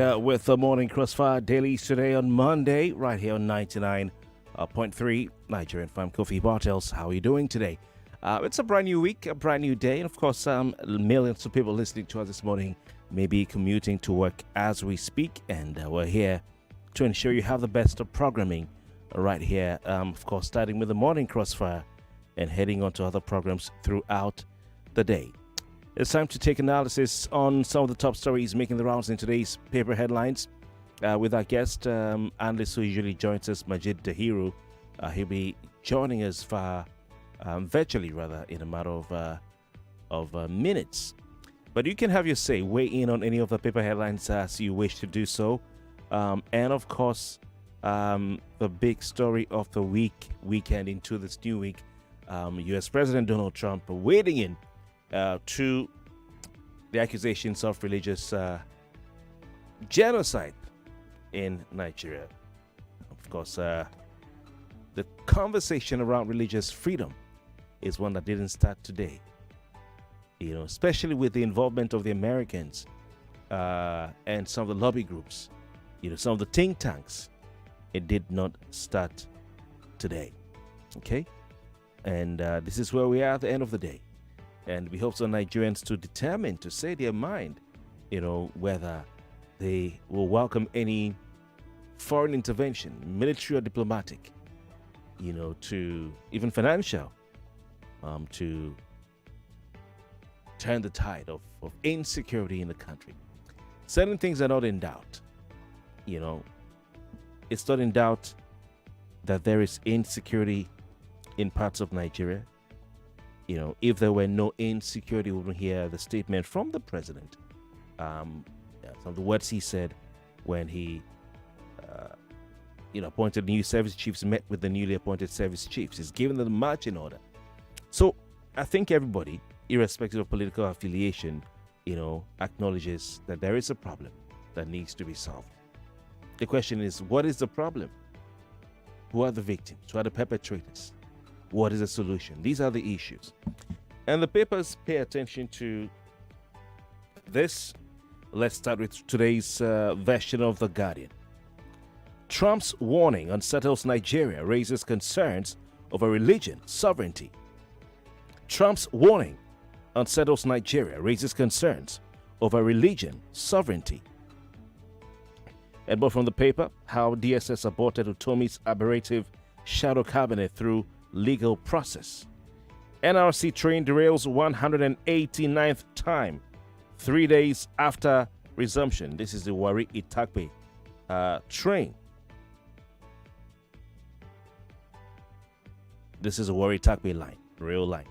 with the Morning Crossfire Dailies today on Monday, right here on 99.3 Nigerian FM. Kofi Bartels, how are you doing today? It's a brand new week, a brand new day, and of course, millions of people listening to us this morning may be commuting to work as we speak, and we're here to ensure you have the best of programming right here, of course, starting with the Morning Crossfire and heading on to other programs throughout the day. It's time to take analysis on some of the top stories making the rounds in today's paper headlines with our guest, analyst who usually joins us, Majeed Dahiru. He'll be joining us virtually, in a matter of minutes. But you can have your say, weigh in on any of the paper headlines as you wish to do so. And of course, the big story of the weekend into this new week, U.S. President Donald Trump wading in to the accusations of religious genocide in Nigeria. Of course, the conversation around religious freedom is one that didn't start today. Especially with the involvement of the Americans and some of the lobby groups, some of the think tanks. It did not start today. Okay? And this is where we are at the end of the day. And we hope some Nigerians to determine to say their mind, whether they will welcome any foreign intervention, military or diplomatic, to even financial, to turn the tide of insecurity in the country. Certain things are not in doubt. It's not in doubt that there is insecurity in parts of Nigeria. If there were no insecurity, we wouldn't hear the statement from the president. Some of the words he said when he, appointed new service chiefs, met with the newly appointed service chiefs. He's given them the marching order. So I think everybody, irrespective of political affiliation, acknowledges that there is a problem that needs to be solved. The question is, what is the problem? Who are the victims? Who are the perpetrators? What is the solution? These are the issues. And the papers pay attention to this. Let's start with today's version of The Guardian. Trump's warning unsettles Nigeria, raises concerns over religion sovereignty. Trump's warning unsettles Nigeria, raises concerns over religion sovereignty. And both from the paper, how DSS aborted Utomi's aberrative shadow cabinet through legal process. NRC train derails 189th time, 3 days after resumption. This is the Warri Itakpe train. This is a Warri Itakpe line, real line.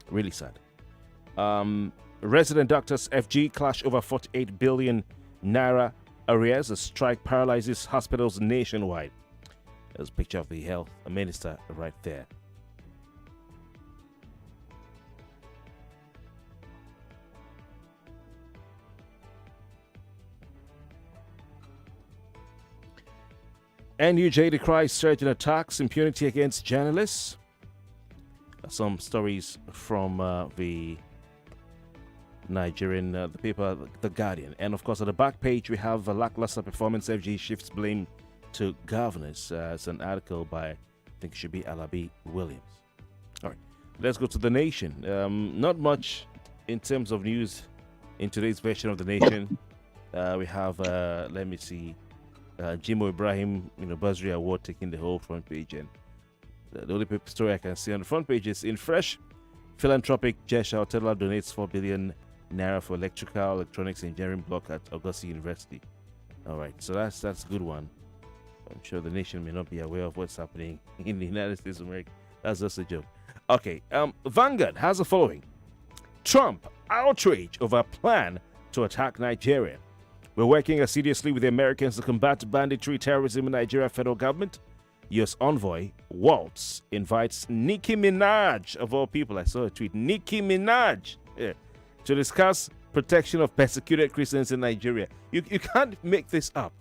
Really sad. Resident doctors FG clash over 48 billion naira arrears. A strike paralyzes hospitals nationwide. There's a picture of the health minister right there. NUJ decries surge in attacks, impunity against journalists. Some stories from the Nigerian, the paper, The Guardian. And of course, at the back page, we have a lackluster performance. FG shifts blame to governors. It's an article by, I think it should be Alabi Williams. All right, let's go to The Nation. Not much in terms of news in today's version of The Nation. We have, let me see, Jimo Ibrahim, Bursary Award taking the whole front page. And the only paper story I can see on the front page is, in fresh philanthropic gesture, Tesla donates 4 billion naira for electronics engineering block at Augusta University. All right, so that's a good one. I'm sure the nation may not be aware of what's happening in the United States of America. That's just a joke. Okay, Vanguard has the following. Trump outrage over plan to attack Nigeria. We're working assiduously with the Americans to combat banditry terrorism in Nigeria federal government. U.S. envoy Waltz invites Nicki Minaj, of all people. I saw a tweet. Nicki Minaj to discuss protection of persecuted Christians in Nigeria. You can't make this up.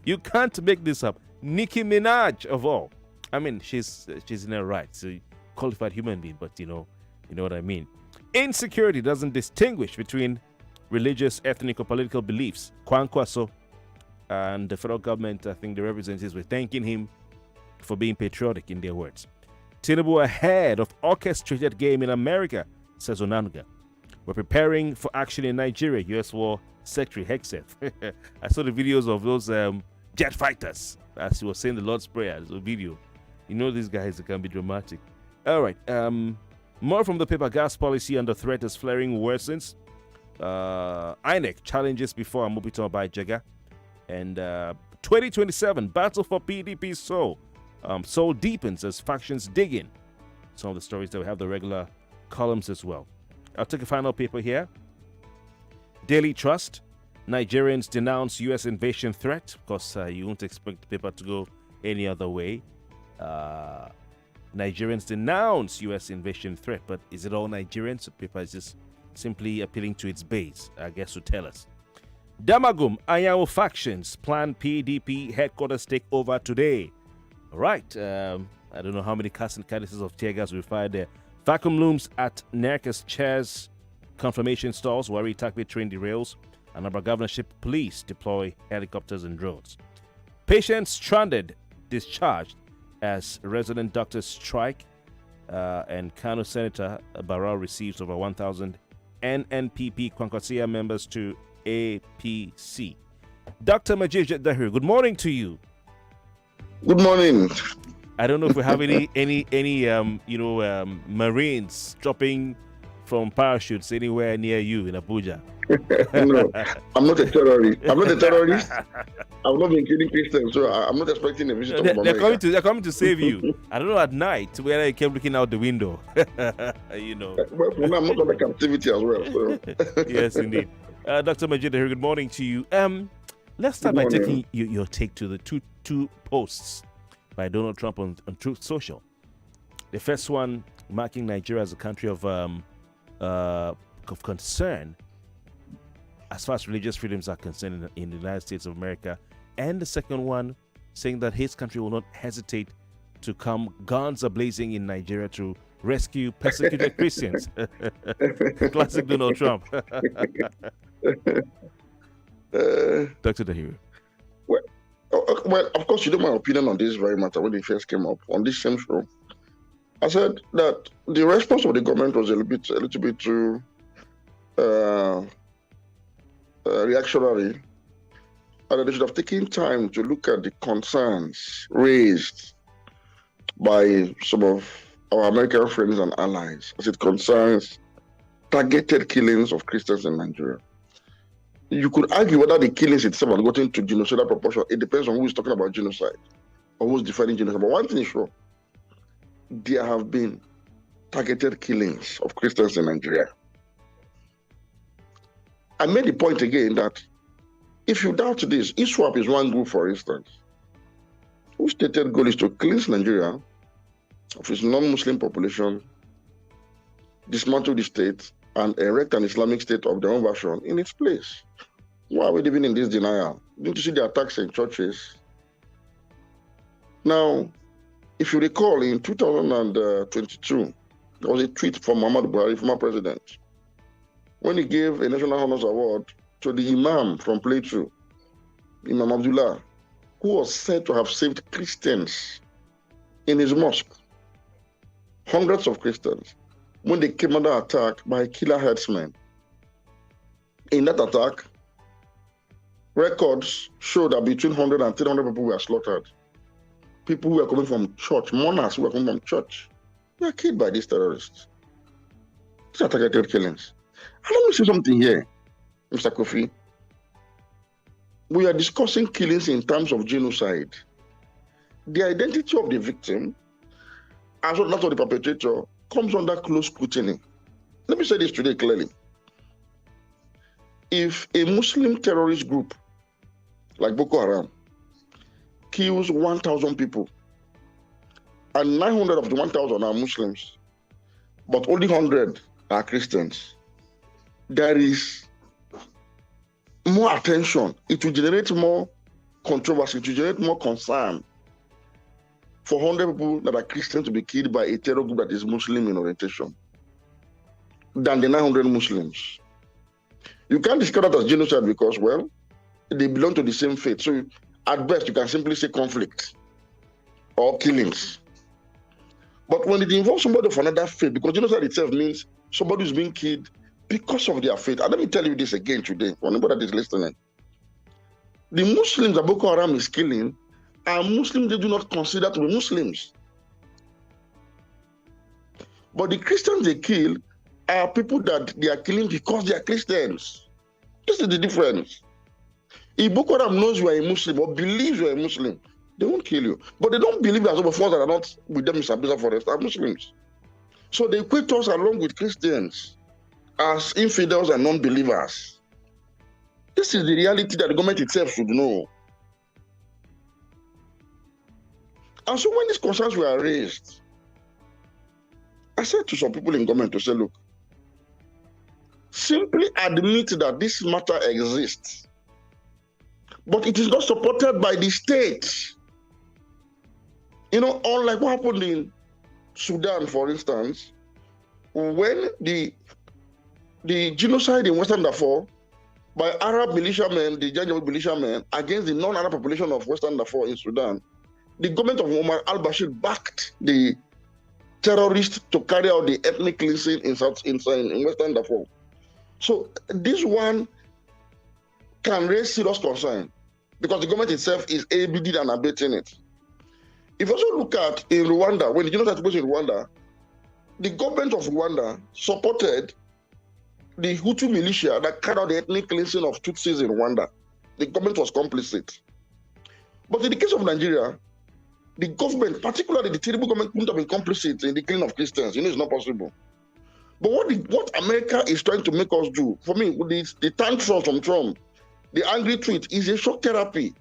You can't make this up. Nicki Minaj, of all. I mean, she's in her rights. A qualified human being, but you know what I mean. Insecurity doesn't distinguish between religious, ethnic, or political beliefs. Kwankwaso And the federal government, I think the representatives were thanking him for being patriotic, in their words. Tinubu ahead of orchestrated game in America, says Onanuga. We're preparing for action in Nigeria, U.S. War Secretary Hexeth. I saw the videos of those jet fighters as he was saying the Lord's Prayer. There's a video. You know these guys can be dramatic. All right. More from the paper. Gas policy under threat as flaring worsens. INEC challenges before Amobito by Jega. And 2027 battle for PDP soul deepens as factions dig in. Some of the stories that we have the regular columns as well. I'll take a final paper here. Daily Trust. Nigerians denounce U.S. invasion threat. Of course, you won't expect the paper to go any other way. Nigerians denounce U.S. invasion threat, but is it all Nigerians? The paper is just simply appealing to its base, I guess, to tell us. Damagum Anyanwu factions plan PDP headquarters takeover today. All right. I don't know how many cases of tear gas we fired there. Vacuum looms at Nerka's chairs. Confirmation stalls. Wari Takbe train derails. Anambra governorship police deploy helicopters and drones. Patients stranded, discharged as resident doctors strike. And Kano Senator Barrow receives over 1,000 NNPP Kwankwasia members to APC. Dr. Majeed Dahiru, good morning to you. Good morning. I don't know if we have any Marines dropping from parachutes anywhere near you in Abuja. No, I'm not a terrorist. I've not been killing Christians, so I'm not expecting a visit from America. They're coming to save you. I don't know at night whether you kept looking out the window. Well, I'm not under captivity as well. So. Yes, indeed. Dr. Majeed Dahiru, good morning to you. Let's start by taking your take to the two posts by Donald Trump on Truth Social. The first one marking Nigeria as a country of concern as far as religious freedoms are concerned in the United States of America, and the second one saying that his country will not hesitate to come guns a-blazing in Nigeria to rescue persecuted Christians. Classic Donald Trump. Dr. Dahiru. Well, of course, you know my opinion on this very matter when it first came up on this same show. I said that the response of the government was a little bit too reactionary, and that they should have taken time to look at the concerns raised by some of our American friends and allies as it concerns targeted killings of Christians in Nigeria. You could argue whether the killings itself have gotten to genocidal proportion. It depends on who is talking about genocide or who is defining genocide. But one thing is sure, there have been targeted killings of Christians in Nigeria. I made the point again that if you doubt this, ISWAP is one group, for instance, whose stated goal is to cleanse Nigeria of its non-Muslim population, dismantle the state, and erect an Islamic state of their own version in its place. Why are we living in this denial? Didn't you see the attacks in churches? Now, if you recall, in 2022, there was a tweet from Muhammad Buhari, former president, when he gave a National Honors Award to the Imam from Plateau, Imam Abdullah, who was said to have saved Christians in his mosque. Hundreds of Christians, when they came under attack by killer herdsmen. In that attack, records show that between 100 and 300 people were slaughtered. People who were coming from church, mourners who were coming from church, were killed by these terrorists. These are targeted killings. And let me say something here, Mr. Kofi. We are discussing killings in terms of genocide. The identity of the victim, as well as that of the perpetrator, comes under close scrutiny. Let me say this today clearly. If a Muslim terrorist group like Boko Haram kills 1,000 people, and 900 of the 1,000 are Muslims, but only 100 are Christians, there is more attention. It will generate more controversy, it will generate more concern for 100 people that are Christians to be killed by a terror group that is Muslim in orientation than the 900 Muslims. You can't discard that as genocide because, well, they belong to the same faith. So at best, you can simply say conflict or killings. But when it involves somebody of another faith, because genocide itself means somebody is being killed because of their faith. And let me tell you this again today, for anybody that is listening. The Muslims that Boko Haram is killing are Muslims they do not consider to be Muslims. But the Christians they kill are people that they are killing because they are Christians. This is the difference. If Boko Haram knows you are a Muslim or believes you are a Muslim, they won't kill you. But they don't believe that some of us that are not with them in Sambisa forest are Muslims. So they equate us along with Christians as infidels and non-believers. This is the reality that the government itself should know. And so when these concerns were raised, I said to some people in government to say, look, simply admit that this matter exists, but it is not supported by the state. You know, unlike what happened in Sudan, for instance, when the genocide in Western Darfur by Arab militiamen, the Janjaweed militiamen, against the non-Arab population of Western Darfur in Sudan, the government of Omar al-Bashir backed the terrorists to carry out the ethnic cleansing in Western Darfur. So this one can raise serious concern because the government itself is aiding and abetting it. If you also look at in Rwanda, when the genocide took place in Rwanda, the government of Rwanda supported the Hutu militia that carried out the ethnic cleansing of Tutsis in Rwanda. The government was complicit. But in the case of Nigeria, the government, particularly the terrible government, couldn't have been complicit in the killing of Christians. You know, it's not possible. But what America is trying to make us do, for me, with the tantrum from Trump, the angry tweet, is a shock therapy.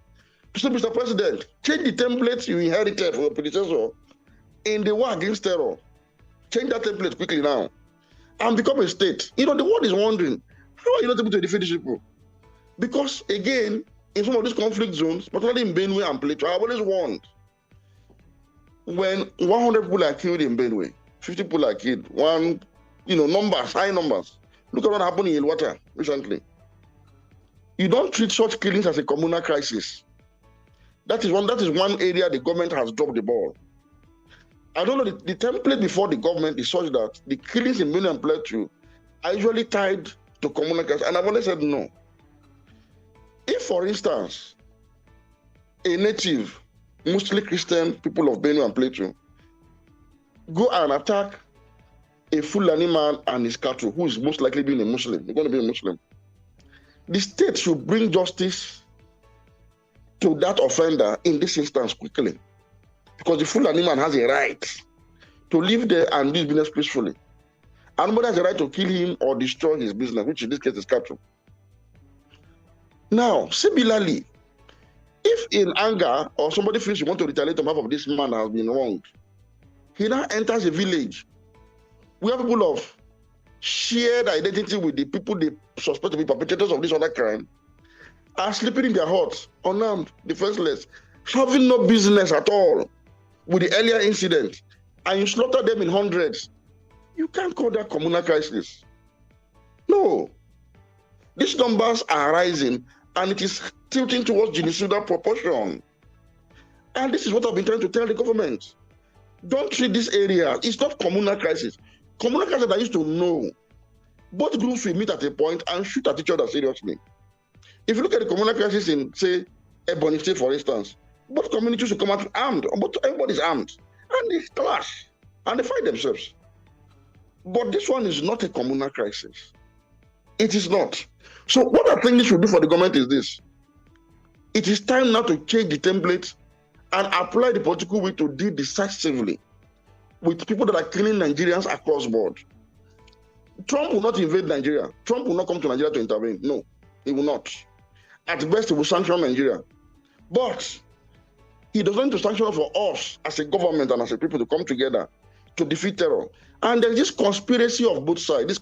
So, Mr. President, change the template you inherited from your predecessor in the war against terror. Change that template quickly now and become a state. You know, the world is wondering, how are you not able to defeat these people? Because, again, in some of these conflict zones, particularly in Benue and Plateau, I always warned, when 100 people are killed in Benue, 50 people are killed, numbers, high numbers. Look at what happened in Yelwata recently. You don't treat such killings as a communal crisis. That is one area the government has dropped the ball. I don't know, the template before the government is such that the killings in Benue and Plateau are usually tied to communal crisis, and I've always said no. If, for instance, a native, mostly Christian people of Benue and Plateau go and attack a Fulani man and his cattle, who is most likely being a Muslim, they're going to be a Muslim, the state should bring justice to that offender in this instance quickly. Because the Fulani man has a right to live there and do his business peacefully. And nobody has a right to kill him or destroy his business, which in this case is cattle. Now, similarly, if in anger or somebody feels you want to retaliate on behalf of this man has been wronged, he now enters a village. We have people of shared identity with the people they suspect to be perpetrators of this other crime, are sleeping in their huts, unarmed, defenseless, having no business at all with the earlier incident, and you slaughter them in hundreds. You can't call that communal crisis. No. These numbers are rising, and it is tilting towards genocidal proportion. And this is what I've been trying to tell the government. Don't treat this area. It's not communal crisis. Communal crisis I used to know. Both groups will meet at a point and shoot at each other seriously. If you look at the communal crisis in, say, Ebony State, for instance, both communities will come out armed, but everybody's armed, and they clash, and they fight themselves. But this one is not a communal crisis. It is not. So what I think this should do for the government is this. It is time now to change the template and apply the political will to deal decisively with people that are killing Nigerians across board. Trump will not invade Nigeria. Trump will not come to Nigeria to intervene. No, he will not. At best, he will sanction Nigeria. But he doesn't need to sanction for us as a government and as a people to come together to defeat terror. And there's this conspiracy of both sides,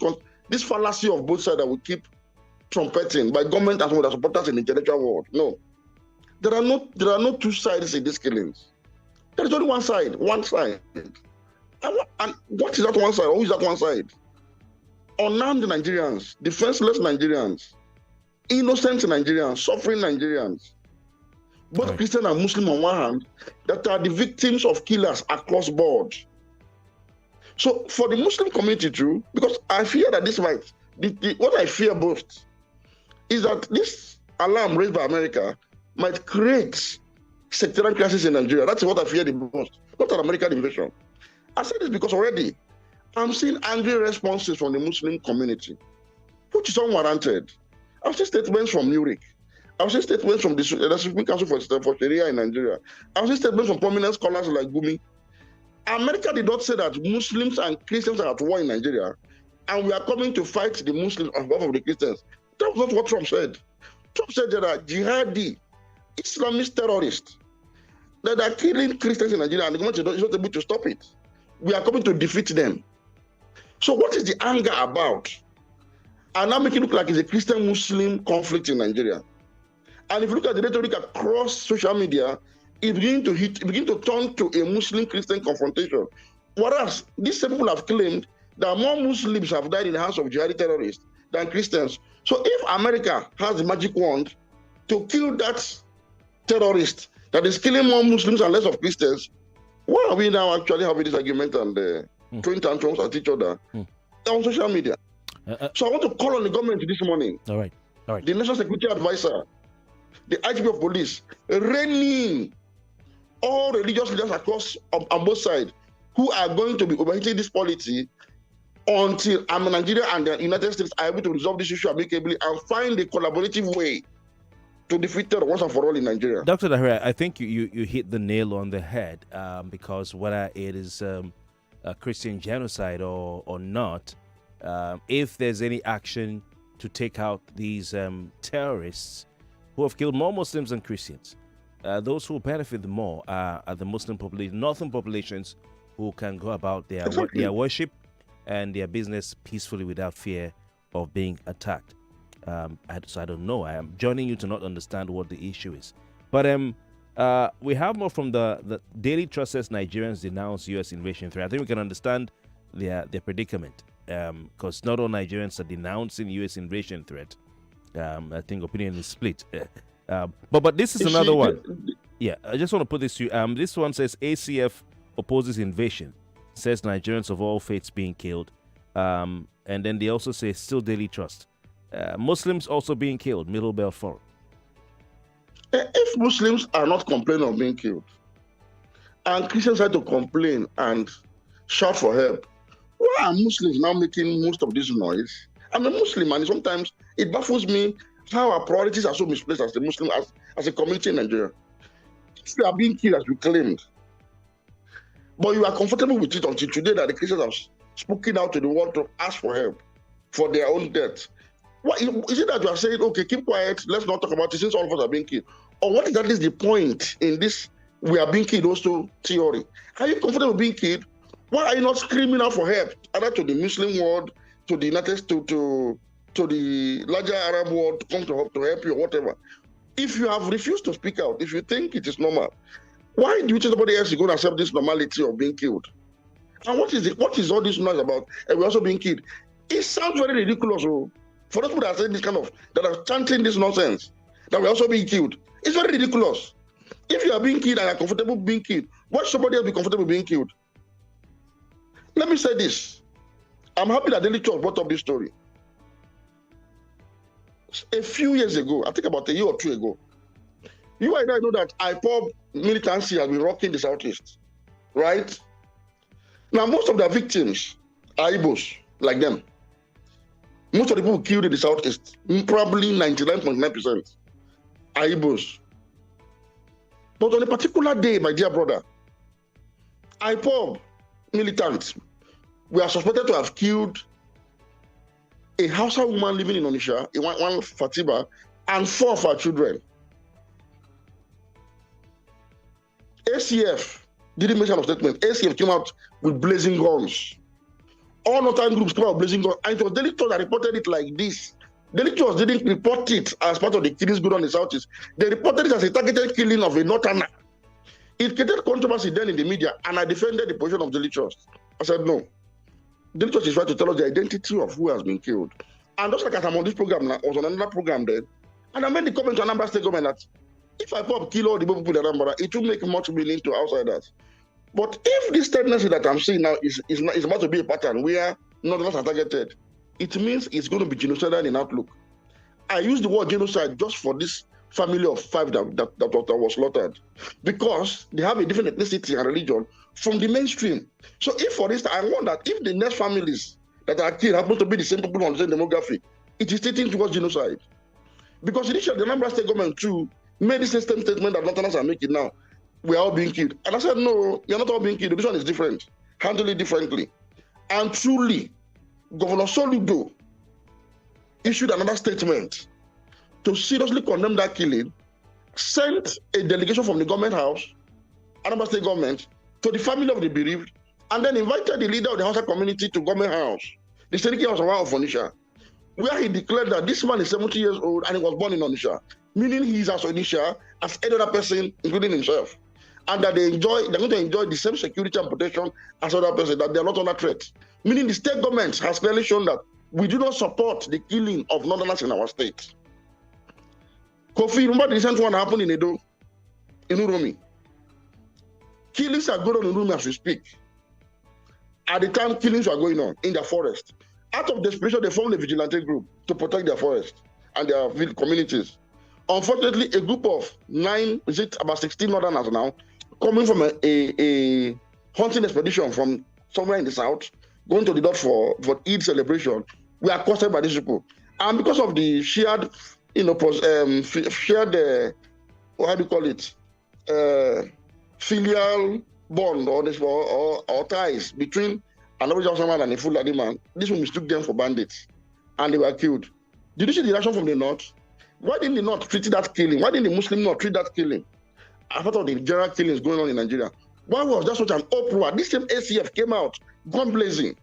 this fallacy of both sides that we keep trumpeting by government and some of the supporters in the intellectual world. No. There are no two sides in these killings. There is only one side. And what is that one side? Who is that one side? Unarmed Nigerians, defenseless Nigerians, innocent Nigerians, suffering Nigerians, both Christian and Muslim on one hand, that are the victims of killers across board. So for the Muslim community too, because I fear that this might, what I fear most is that this alarm raised by America might create sectarian crisis in Nigeria. That's what I fear the most, not an American invasion. I say this because already I'm seeing angry responses from the Muslim community, which is unwarranted. I've seen statements from Murik. I've seen statements from the Supreme Council for Sharia in Nigeria. I've seen statements from prominent scholars like Gumi. America did not say that Muslims and Christians are at war in Nigeria, and we are coming to fight the Muslims on behalf of the Christians. That was not what Trump said. Trump said there are jihadi, Islamist terrorists that are killing Christians in Nigeria, and the government is not able to stop it. We are coming to defeat them. So what is the anger about? And now make it look like it's a Christian-Muslim conflict in Nigeria. And if you look at the rhetoric across social media, it begins to turn to a Muslim-Christian confrontation. Whereas these people have claimed that more Muslims have died in the hands of jihadi terrorists than Christians. So if America has the magic wand to kill that terrorist that is killing more Muslims and less of Christians, why are we now actually having this argument and throwing tantrums at each other on social media? So I want to call on the government this morning. All right. The National Security Advisor, the IGP of Police, reining all religious leaders across on both sides who are going to be overheating this policy until Nigeria and the United States are able to resolve this issue amicably and find a collaborative way to defeat terror once and for all in Nigeria. Dr. Dahiru, I think you hit the nail on the head because whether it is a Christian genocide or not, if there's any action to take out these terrorists who have killed more Muslims than Christians, those who benefit the more are the Muslim population, northern populations who can go about their worship and their business peacefully without fear of being attacked. So I don't know. I am joining you to not understand what the issue is. But we have more from the Daily Trust says Nigerians denounce U.S. invasion threat. I think we can understand their predicament because not all Nigerians are denouncing U.S. invasion threat. I think opinion is split. But this is another one. Yeah, I just want to put this to you. This one says ACF opposes invasion, says Nigerians of all faiths being killed. And then they also say still Daily Trust. Muslims also being killed, Middle Belt Forum. If Muslims are not complaining of being killed, and Christians had to complain and shout for help, why are Muslims now making most of this noise? I'm a Muslim, and sometimes it baffles me how our priorities are so misplaced as a Muslim, as a community in Nigeria. If you are being killed as you claimed, but you are comfortable with it until today that the Christians have spoken out to the world to ask for help for their own death. What is it that you are saying, okay, keep quiet, let's not talk about it since all of us are being killed? Or what exactly is the point in this we are being killed also theory? Are you comfortable being killed? Why are you not screaming out for help, either to the Muslim world, to the United States, to the larger Arab world to come to help you or whatever? If you have refused to speak out, if you think it is normal, why do you think somebody else is going to accept this normality of being killed? And what is all this noise about? And we're also being killed. It sounds very ridiculous. For those people that are saying this that are chanting this nonsense, that we're also being killed. It's very ridiculous. If you are being killed and are comfortable being killed, why should somebody else be comfortable being killed? Let me say this. I'm happy that Daily Trust brought up this story. A few years ago, I think about a year or two ago, you and I know that IPOB militancy has been rocking the Southeast, right? Now, most of the victims are Igbos, like them. Most of the people killed in the Southeast, probably 99.9%, are Igbos. But on a particular day, my dear brother, IPOB militants were suspected to have killed a Hausa woman living in Onitsha, one Fatima, and 4 of her children. ACF didn't make a statement. ACF came out with blazing guns. All northern groups came out with blazing guns. And it was Daily Trust that reported it like this. Daily Trust didn't report it as part of the killings going on in the Southeast. They reported it as a targeted killing of a northerner. It created controversy then in the media, and I defended the position of Daily Trust. I said, no. Daily Trust is trying to tell us the identity of who has been killed. And just like I'm on this program now, I was on another program then, And I made the comment to Anambra State government that if I pop kill all the people in Anambra, it will make much meaning to outsiders. But if this tendency that I'm seeing now is about to be a pattern where Northerners are targeted, it means it's going to be genocidal in outlook. I use the word genocide just for this family of 5 that was slaughtered, because they have a different ethnicity and religion from the mainstream. So if, for instance, I wonder if the next families that are killed happen to be the same people on the same demography, it is stating towards genocide. Because initially the Anambra State government too made the same statement that Northerners are making now. We are all being killed. And I said, no, you're not all being killed. This one is different. Handle it differently. And truly, Governor Soludo issued another statement to seriously condemn that killing, sent a delegation from the government house, Anambra State government, to the family of the bereaved, and then invited the leader of the Hausa community to government house, the Seriki House of Onisha, where he declared that this man is 70 years old and he was born in Onisha, meaning he is as Onisha as any other person, including himself, and that they're going to enjoy the same security and protection as other person, that they're not under threat. Meaning the state government has clearly shown that we do not support the killing of Northerners in our state. Kofi, remember the recent one happened in Edo, in Uromi. Killings are going on in Uromi as we speak. At the time, killings were going on in their forest. Out of desperation, they formed a vigilante group to protect their forest and their communities. Unfortunately, a group of 16 Northerners now, coming from a hunting expedition from somewhere in the south, going to the north for Eid celebration, were accosted by these people. And because of the shared, how do you call it, filial bond or ties between an original man and a Fulani man, this one mistook them for bandits, and they were killed. Did you see the reaction from the north? Why didn't the north treat that killing? Why didn't the Muslim north treat that killing? I thought of the general killings going on in Nigeria. Why was that such an uproar? This same ACF came out, gun blazing,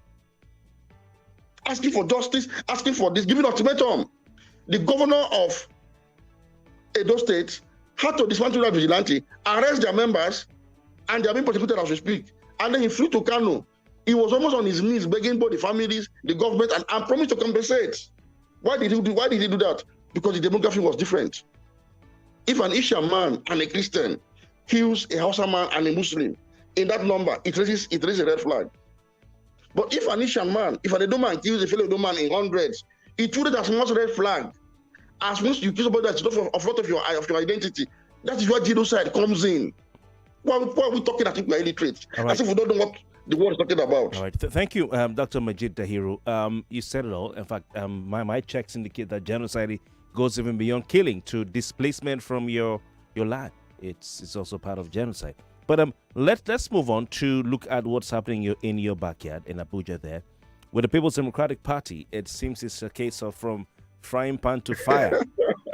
asking for justice, asking for this, giving ultimatum. The governor of Edo State had to dismantle that vigilante, arrest their members, and they are being prosecuted as we speak. And then he flew to Kano. He was almost on his knees begging both the families, the government, and promised to compensate. Why did he do that? Because the demography was different. If an Isha man and a Christian kills a Hausa man and a Muslim, in that number, it raises a red flag. But if an Isha man, if an Edo man kills a fellow Edo man in hundreds, it would as much red flag as once you kill somebody that's not of your identity. That is where genocide comes in. Why are we talking as if we're illiterate? Right. As if we don't know what the world is talking about. All right. Thank you, Dr. Majeed Dahiru. You said it all. In fact, my checks indicate that genocide goes even beyond killing to displacement from your land. It's also part of genocide. But let's move on to look at what's happening in your backyard in Abuja there. With the People's Democratic Party, it seems it's a case of from frying pan to fire.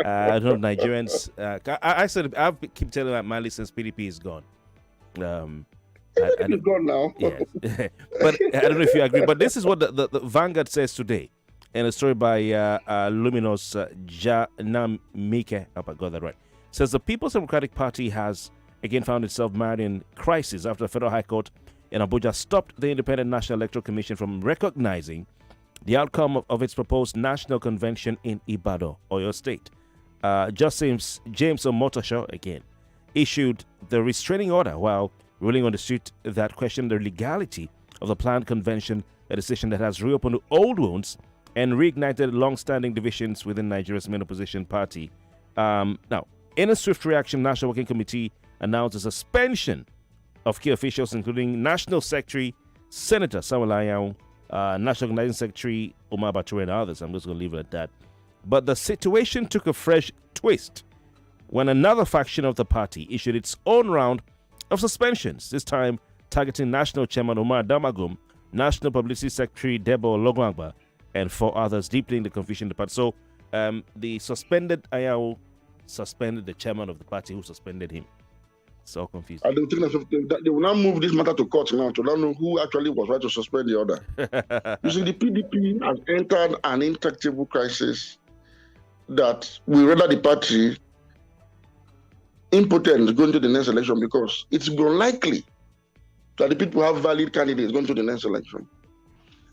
I don't know, Nigerians. I keep telling my listeners PDP is gone. It's gone now. Yes. But I don't know if you agree. But this is what the Vanguard says today in a story by Luminous Janamike. I got that right. Says the People's Democratic Party has again found itself mired in crisis after the Federal High Court in Abuja stopped the Independent National Electoral Commission from recognizing the outcome of its proposed national convention in Ibadan, Oyo State. Justice James Omotosho, again, issued the restraining order while ruling on the suit that questioned the legality of the planned convention, a decision that has reopened old wounds and reignited long-standing divisions within Nigeria's main opposition party. Now, in a swift reaction, National Working Committee announced a suspension of key officials, including National Secretary Senator Samuel Ayaun, National Organizing Secretary Omar Bature, and others. I'm just going to leave it at that. But the situation took a fresh twist when another faction of the party issued its own round of suspensions, this time targeting National Chairman Omar Damagum, National Publicity Secretary Debo Logwangba, and 4 others, deepening the confusion in the party. So the suspended Ayaun suspended the chairman of the party who suspended him. So confused. I don't think they will now move this matter to court now to know who actually was right to suspend the order. You see, the PDP has entered an intractable crisis that will render the party impotent going to the next election, because it's unlikely that the people have valid candidates going to the next election.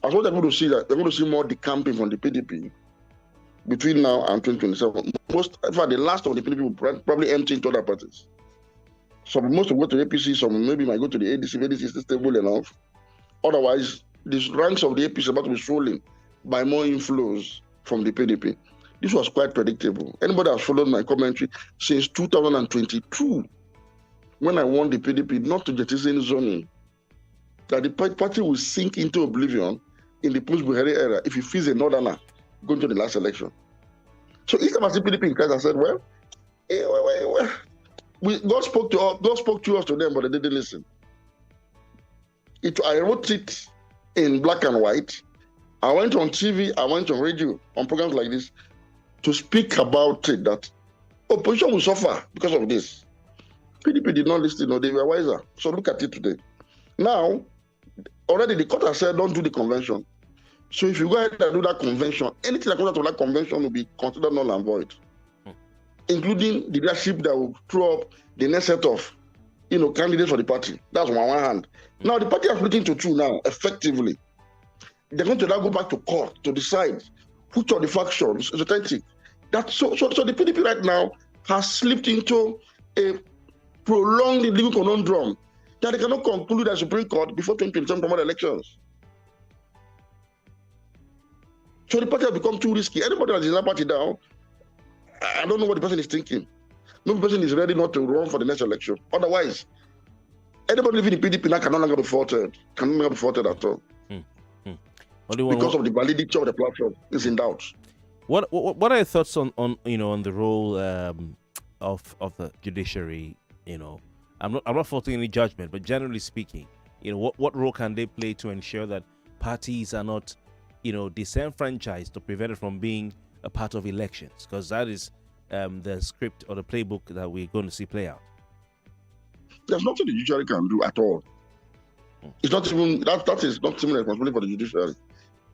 As what they're going to see, that they're going to see more decamping from the PDP. between now and 2027. In fact, the last of the PDP will probably empty into other parties. Some most will go to the APC, some maybe might go to the ADC. ADC is stable enough. Otherwise, the ranks of the APC are about to be swollen by more inflows from the PDP. This was quite predictable. Anybody has followed my commentary since 2022, when I warned the PDP not to jettison zoning, that the party will sink into oblivion in the post-Buhari era if it feels a northerner going to the last election. So each time I see PDP in Christ, I said, well, God spoke to us to them, but they didn't listen. I wrote it in black and white. I went on TV, I went on radio, on programs like this, to speak about it, that opposition will suffer because of this. PDP did not listen, they were wiser. So look at it today. Now, already the court has said don't do the convention. So if you go ahead and do that convention, anything that comes out of that convention will be considered null and void, including the leadership that will throw up the next set of candidates for the party. That's on one hand. Now the party are split into two now, effectively. They're going to now go back to court to decide which of the factions is authentic. So the PDP right now has slipped into a prolonged legal conundrum that they cannot conclude at the Supreme Court before 2027 common elections. So the party has become too risky. Anybody that is in that party now, I don't know what the person is thinking. No person is ready not to run for the next election. Otherwise, anybody living in PDP now can no longer be faulted. Can no longer be faulted at all. Because of the validity of the platform is in doubt. What are your thoughts on the role of the judiciary? I'm not faulting any judgment, but generally speaking, what role can they play to ensure that parties are not disenfranchised or prevented from being a part of elections? Because that is the script or the playbook that we're going to see play out. There's nothing the judiciary can do at all. It's not even that is not even responsibility for the judiciary.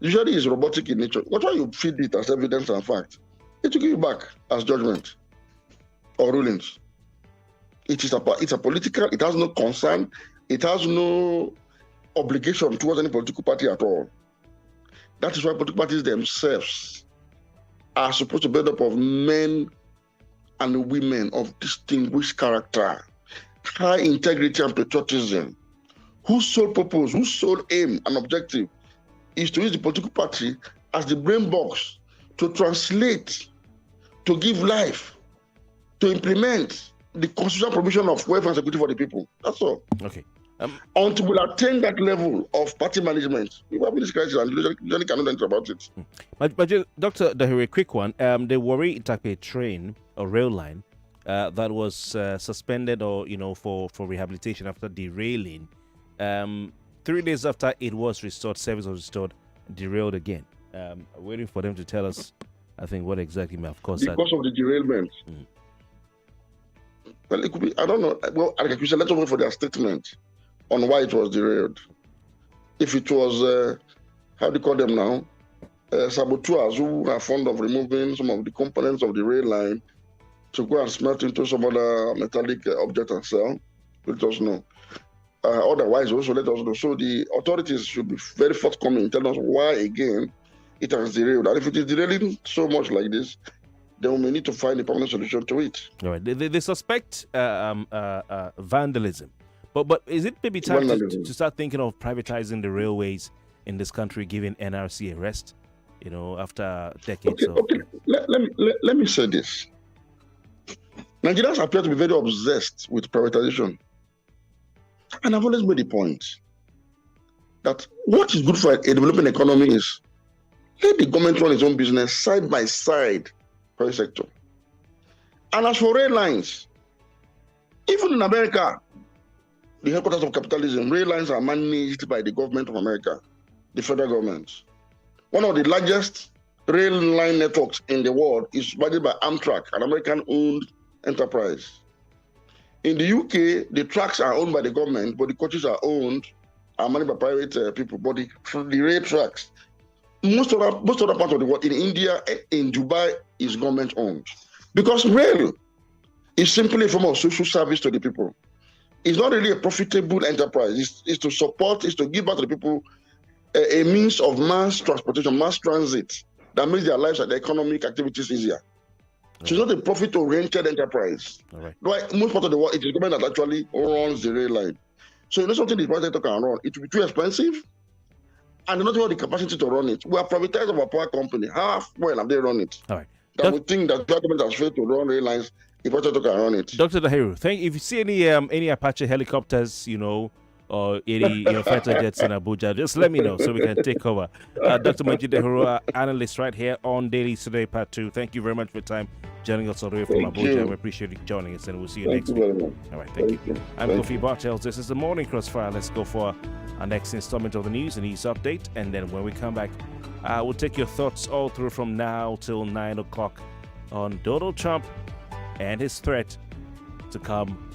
The judiciary is robotic in nature. Why you feed it as evidence and fact? It will give you back as judgment or rulings. It's a political. It has no concern. It has no obligation towards any political party at all. That is why political parties themselves are supposed to be made up of men and women of distinguished character, high integrity and patriotism, whose sole purpose, whose sole aim and objective is to use the political party as the brain box to translate, to give life, to implement the constitutional provision of welfare and security for the people. That's all. Okay. Until we attain that level of party management, we will have this crisis and usually cannot enter about it. But Dr. Dahiru, a quick one. The Warri Itape train or rail line that was suspended or for rehabilitation after derailing. 3 days after it was restored, service was restored, derailed again. Waiting for them to tell us, I think, what exactly may have caused that. Because of the derailment. Well, it could be, I don't know. Well, like you said, let's wait for their statement on why it was derailed. If it was, how do you call them now? Saboteurs who are fond of removing some of the components of the rail line to go and smelt into some other metallic object and sell, let us know. Otherwise, also let us know. So the authorities should be very forthcoming in telling us why, again, it has derailed. And if it is derailing so much like this, then we may need to find a permanent solution to it. All right. They suspect vandalism. But is it maybe time to start thinking of privatizing the railways in this country, giving NRC a rest, after decades of... Okay. Let me say this. Nigerians appear to be very obsessed with privatization. And I've always made the point that what is good for a developing economy is let the government run its own business side by side, private sector. And as for rail lines, even in America, the headquarters of capitalism, rail lines are managed by the government of America, the federal government. One of the largest rail line networks in the world is managed by Amtrak, an American-owned enterprise. In the UK, the tracks are owned by the government, but the coaches are managed by private people. But the rail tracks, most other parts of the world, in India, in Dubai, is government-owned. Because rail is simply a form of social service to the people. It's not really a profitable enterprise. It's to support, it's to give back to the people a means of mass transportation, mass transit that makes their lives and their economic activities easier. So it's not a profit-oriented enterprise. All right. Like most part of the world, it is the government that actually runs the rail line. So you know something the private sector can run, it will be too expensive, and they don't have the capacity to run it. We have privatized our power company. How well have they run it? All right. That we think that the government has failed to run rail lines, the private sector can run it. Dr. Dahiru, if you see any Apache helicopters, or any fighter jets in Abuja, just let me know so we can take over. Dr. Majeed Dahiru, analyst right here on Dailies Today, Part 2. Thank you very much for your time joining us all the way from Abuja. We appreciate you joining us, and we'll see you next week. All right, thank you. I'm Kofi Bartels. This is the Morning Crossfire. Let's go for our next installment of the news update, and then when we come back, we'll take your thoughts all through from now till 9 o'clock on Donald Trump and his threat to come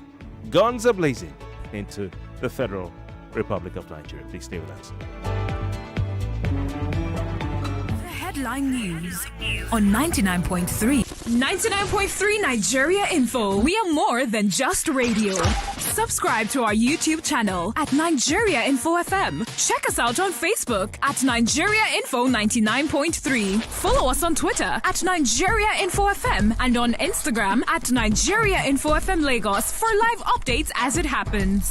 guns a-blazing into the Federal Republic of Nigeria. Please stay with us. Headline News on 99.3. 99.3 Nigeria Info. We are more than just radio. Subscribe to our YouTube channel at Nigeria Info FM. Check us out on Facebook at Nigeria Info 99.3. Follow us on Twitter at Nigeria Info FM and on Instagram at Nigeria Info FM Lagos for live updates as it happens.